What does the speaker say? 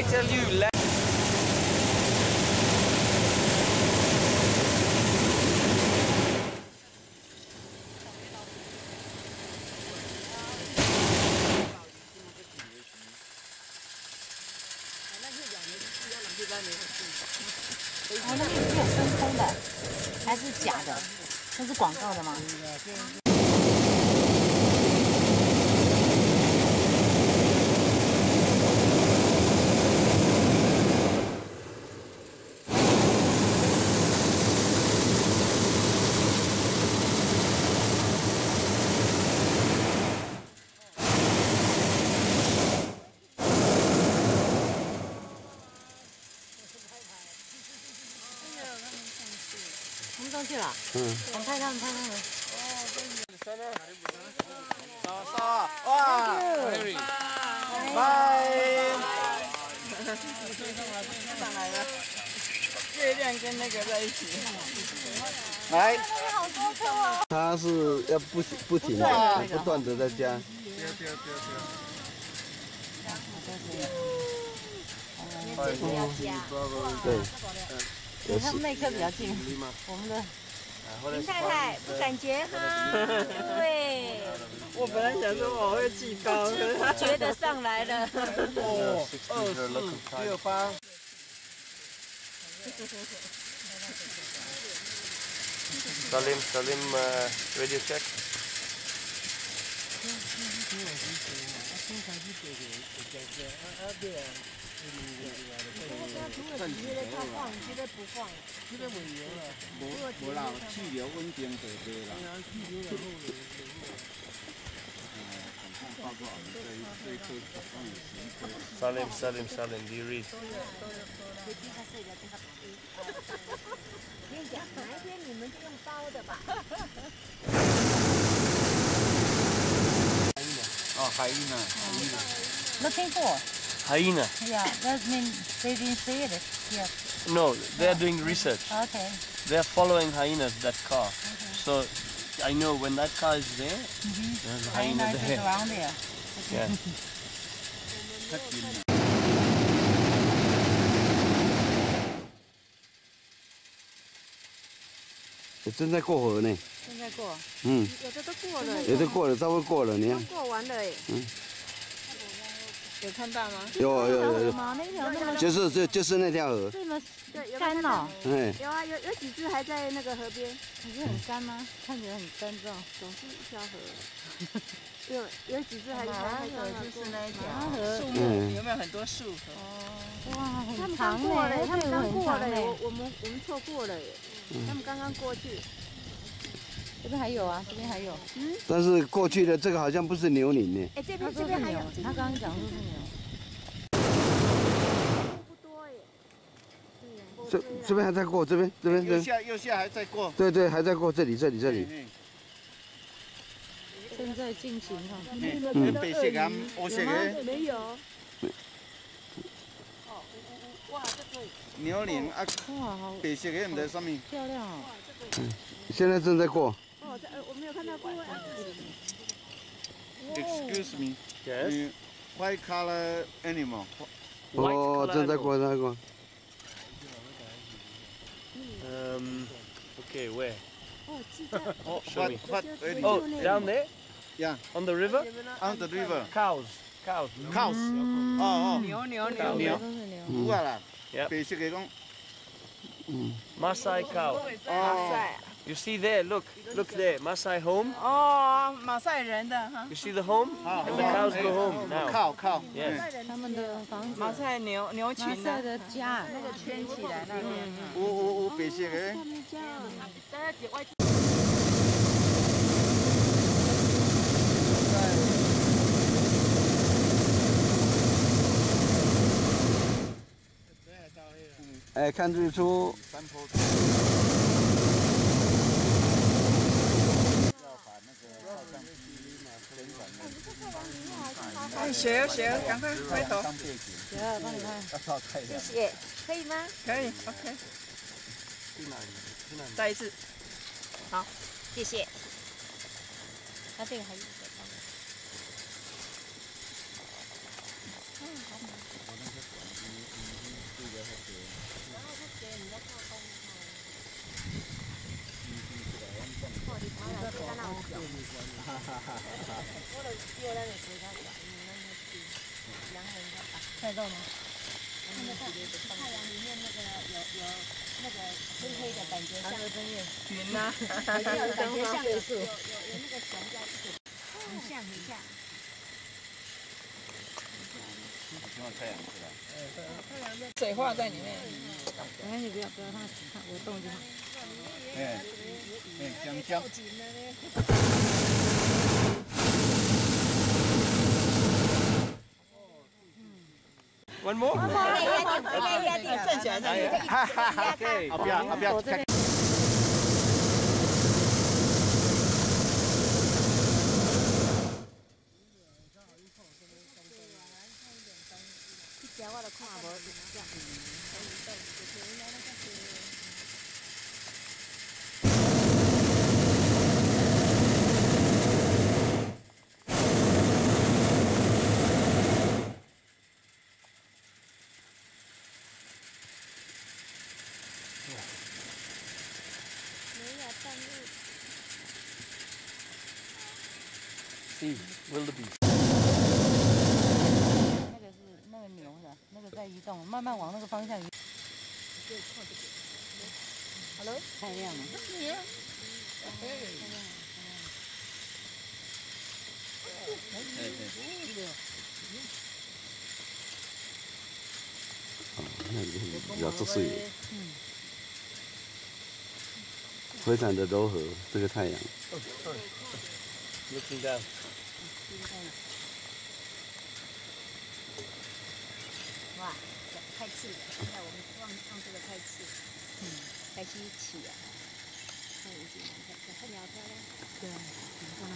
tell you.哦，那边是有真空的，还是假的？那是广告的吗？他们上去了。我拍他们，拍他们。哇！拜。上来了。月亮跟那个在一起。来。它是要不停的，不断的在加。对。他们那颗比较近，我们的。林太太不敢结哈，对。我本来想说我会记高，觉得上来了。哦，2468。Salim, radio check. 无啦，气流稳定就对啦。Salim, do you read? 跟你讲，哪一天你们就用包的吧。哦，海鹰啊。Looking for. Hyena. Yeah, that means they didn't see it yet. No, they are doing research. Okay. They are following hyenas, that car. So I know when that car is there, there's a hyena Hyenas is there. around there. Yeah. 正在过河呢。正在过。有的都过了。有的过了，差不多过了，你看。过完了哎。有看到吗？有。那条那么就是那条河。这么干哦。有啊，有几只还在那个河边。可是很干吗？看起来很干燥。总是一条河。有几只还在就是那一条树木，有没有很多树？哦，哇，他们很长嘞，他们刚过了，我们错过了耶。他们刚刚过去。这边还有啊，这边还有。但是过去的这个好像不是牛羚呢。哎，这边还有。他刚刚讲说是牛。不多耶。这边还在过，这边。右下还在过。对，还在过这里。正在进行哈。白色的、黑色的。没有。哇，这个牛羚啊，白色的唔知什么。漂亮哦。现在正在过。哦，我没有看到过。Excuse me. Yes. White color animal. 哦，正在过。Okay, where? Oh, show me. What? Oh, down there? Yeah. On the river? On the river. Cows. Oh. 牛。有啊啦。白色的讲。Maasai cow. 哦。You see there? Look there. Maasai home. 哦，马赛人的哈。 You see the home? And the cows go home now. 靠。Yes. 他们的房子。马赛牛群马赛的家，那个圈起来那边。有白色的。哎，看日出。哎，雪，赶快回头。雪儿帮你拍。谢谢，可以吗？可以 ，OK。再一次。好，谢谢。它这个还有一个。看到吗？看得到，太阳里面那个有那个黑黑的感觉像云呐，感觉像有那个熊在一起，很像。水化在里面。没关系，不要让它看我动就好。香蕉。One more. 站起来，站起来。OK，不要看。一条我都看无，这样。See, wildebeest. 那个是那个牛的，那个在移动，慢慢往那个方向移。Hello， 太亮了。那比较做水，非常的柔和，这个太阳。 Looking down. 哇，太刺了！现在我们放这个太刺，太稀奇了。看眼睛，看鸟漂亮。对啊，你看它们。